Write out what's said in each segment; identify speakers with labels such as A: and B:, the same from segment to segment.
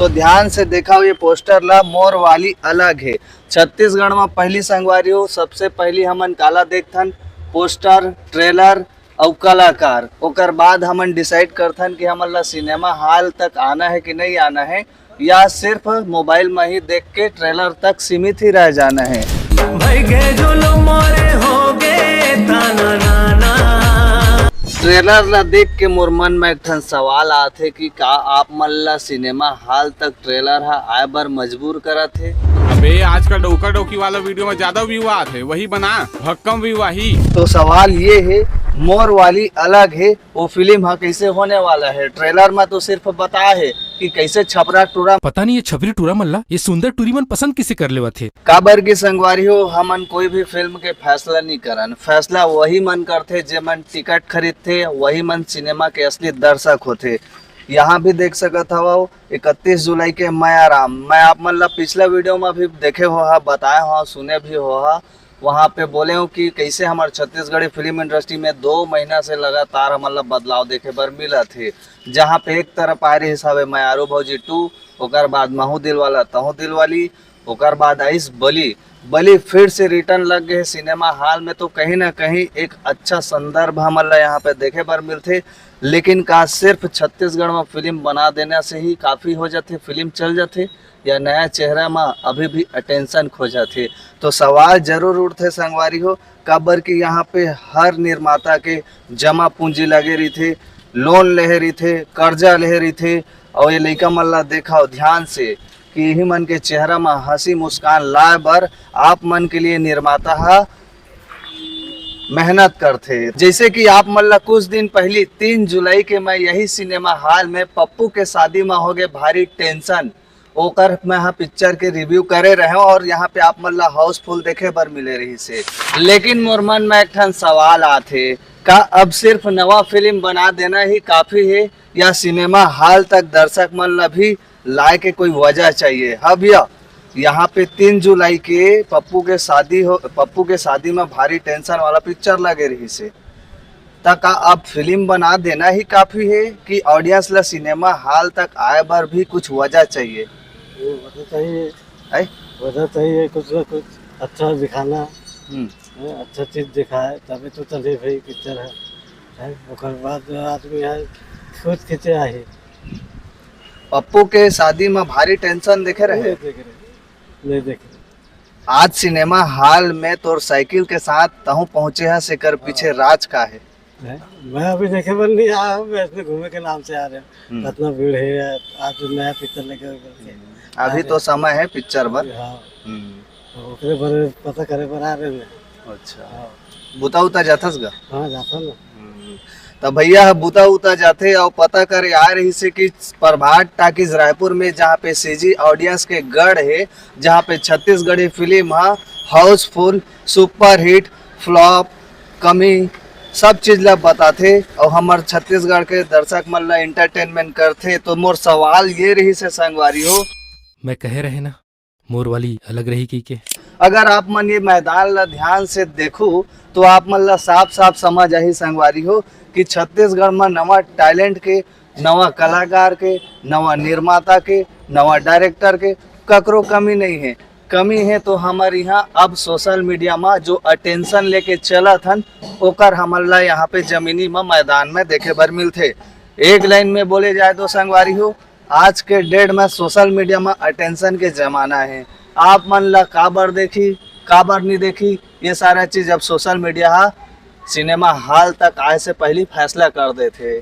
A: तो ध्यान से देखा ये पोस्टर ला मोर वाली अलग है। छत्तीसगढ़ में पहली संगवारी हो सबसे पहली हमन काला देखथन पोस्टर ट्रेलर और कलाकार, ओकर बाद हमन डिसाइड करथन कि हमन ला सिनेमा हॉल तक आना है कि नहीं आना है, या सिर्फ मोबाइल में ही देख के ट्रेलर तक सीमित ही रह जाना है। ट्रेलर ला देख के मोर मन में एक ठन सवाल आथे कि का आप मन ला सिनेमा हॉल तक ट्रेलर हा आए बर मजबूर करत है?
B: अबे आजकल डोका डोकी वाला वीडियो में ज्यादा व्यू आते वही बना, भक्कम व्यू वही।
A: तो सवाल ये है मोर वाली अलग है वो फिल्म हा कैसे होने वाला है? ट्रेलर में तो सिर्फ बता है कि कैसे छपरा टूरा,
C: पता नहीं ये छपरी टूरा मल्ला ये सुंदर टूरी मन पसंद किसे कर लेवा थे।
A: काबर की संगवारी हो हमन कोई भी फिल्म के फैसला नहीं करन, फैसला वही मन करते जे मन टिकट खरीदते, वही मन सिनेमा के असली दर्शक होते। यहाँ भी देख सकत हवा 31 जुलाई के मैं आराम, मैं आप मन ला पिछला वीडियो में भी देखे हो बताए हो सुने भी हो, वहाँ पे बोले हो कि कैसे हमारे छत्तीसगढ़ी फिल्म इंडस्ट्री में 2 महीना से लगातार हमारा बदलाव देखे बर मिला थे। जहाँ पे एक तरफ आए हिसाबे मैं आरू भौजी 2, ओकर बाद महू दिलवाला तहू दिलवाली, ओकर बाद आइस बली फिर से रिटर्न लग गए सिनेमा हॉल में। तो कहीं ना कहीं एक अच्छा संदर्भ हमारा यहाँ पे देखे बर मिलते। लेकिन का सिर्फ छत्तीसगढ़ में फिल्म बना देने से ही काफ़ी हो जाते, फिल्म चल जाते, या नया चेहरा में अभी भी अटेंशन खो जाते? तो सवाल जरूर उठते संगवारी हो, काबर कि यहाँ पे हर निर्माता के जमा पूंजी लगे रही थे, लोन ले रही थे, कर्जा ले रही थे। और ये लइका मल्ला देखा ध्यान से कि यही मन के चेहरा में हंसी मुस्कान लाए बर आप मन के लिए निर्माता हा मेहनत करते। जैसे कि आप मल्ला कुछ दिन पहले 3 जुलाई के मैं यही सिनेमा हॉल में पप्पू के शादी में हो गए भारी टेंशन, ओकर मैं यहाँ पिक्चर के रिव्यू करे रहे और यहाँ पे आप मल्ला हाउसफुल देखे बर मिले रही से। लेकिन मोर मन में एक ठन सवाल आते, का अब सिर्फ नवा फिल्म बना देना ही काफी है, या सिनेमा हॉल तक दर्शक मन ला भी लाए के कोई वजह चाहिए? हाँ भैया, यहाँ पे 3 जुलाई के पप्पू के शादी में भारी टेंशन वाला पिक्चर लगे रही से, तक अब फिल्म बना देना ही काफी है कि ऑडियंस ला सिनेमा हॉल तक आए बार भी कुछ वजह चाहिए?
D: वजह चाहिए कुछ ना कुछ अच्छा दिखाना, अच्छा चीज दिखाए तभी तो चले भाई पिक्चर है। ओकर बाद आदमी है खुद खींचे आहे।
A: पप्पू के शादी में भारी टेंशन देखे रहे?
D: नहीं देखे।
A: आज सिनेमा हॉल में तोर साइकिल के साथ तहु पहुँचे हैं से कर पीछे राज का है?
D: मैं अभी देखे बन नहीं आया हूँ, मैं इसमें घूमने के नाम से आ रहे हूँ। इतना भीड़ है, आज नया पिक्चर लेकर
A: अभी तो समय है पिक्चर पर।
D: ओकरे बारे पता करे पर आ रहे हैं।
A: अच्छा, बुता उता जाथस गा?
D: हाँ जाता ना।
A: तो भैया बुता उता जाते और पता करे आ रही से कि प्रभात टाकीज रायपुर में जहाँ पे सीजी ऑडियंस के गढ़ है, जहाँ पे Chhattisgarhi film Housefull super hit flop कमी सब चीज ला बताते और हमारे छत्तीसगढ़ के दर्शक मन ला एंटरटेनमेंट करते। तो मोर सवाल ये रही से संगवारी हो, मैं
C: कहे रहे ना मोर वाली अलग रही की के,
A: अगर आप मन ये मैदान ला ध्यान से देखो तो आप मन ला साफ साफ समझ आई संगवारी हो कि छत्तीसगढ़ में नवा टैलेंट के, नवा कलाकार के, नवा निर्माता के, नवा डायरेक्टर के ककरो कमी नहीं है। कमी है तो हमारे यहाँ अब सोशल मीडिया में जो अटेंशन लेके चला था ओकर हमला यहाँ पे जमीनी में मैदान में देखे बर मिलते। एक लाइन में बोले जाए तो संगवारी हो, आज के डेट में सोशल मीडिया में अटेंशन के जमाना है। आप मन ला काबर देखी काबर नहीं देखी ये सारा चीज अब सोशल मीडिया सिनेमा हॉल तक आए से पहले फैसला कर देते।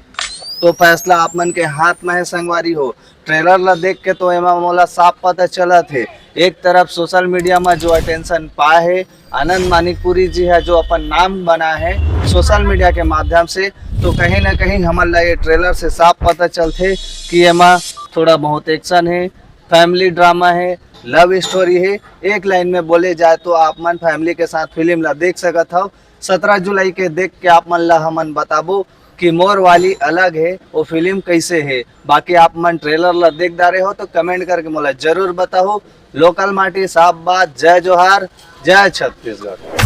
A: तो फैसला आप मन के हाथ में है संगवारी हो। ट्रेलर ला देख के तो एमा मोला साफ पता चला थे, एक तरफ सोशल मीडिया में जो अटेंशन पाए है आनंद मानिकपुरी जी है, जो अपन नाम बना है सोशल मीडिया के माध्यम से, तो कहीं ना कहीं हमारा ये ट्रेलर से साफ पता चलते कि एमा थोड़ा बहुत एक्शन है, फैमिली ड्रामा है, लव स्टोरी है। एक लाइन में बोले जाए तो आप मन फैमिली के साथ फिल्म ला देख सकत हो। 17 जुलाई के देख के आप मन ला हमन बताबो कि मोर वाली अलग है वो फिल्म कैसे है। बाकी आप मन ट्रेलर ला देख डारे हो तो कमेंट करके मोला जरूर बताओ। लोकल माटी साफ बात, जय जोहार, जय छत्तीसगढ़।